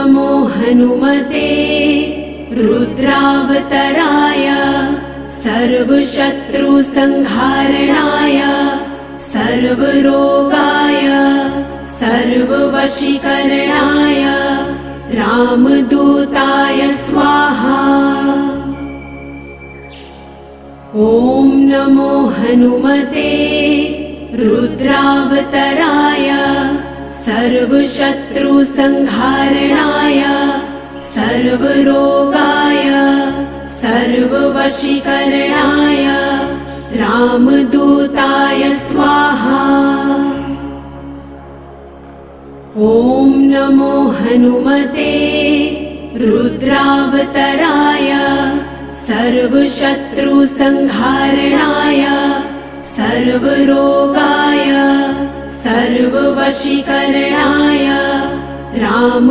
नमो हनुमते रुद्रावतराय सर्वशत्रुसंहारणाय सर्वरोगाय सर्ववशीकरणाय रामदूताय स्वाहा। ॐ नमो हनुमते रुद्रावतराय सर्वशत्रुसंहारणाय सर्वरोगाय सर्ववशीकरणाय रामदूताय स्वाहा। ॐ नमो हनुमते रुद्रावतराय सर्वशत्रुसंहारणाय सर्वरोगाय सर्ववशीकरणाय राम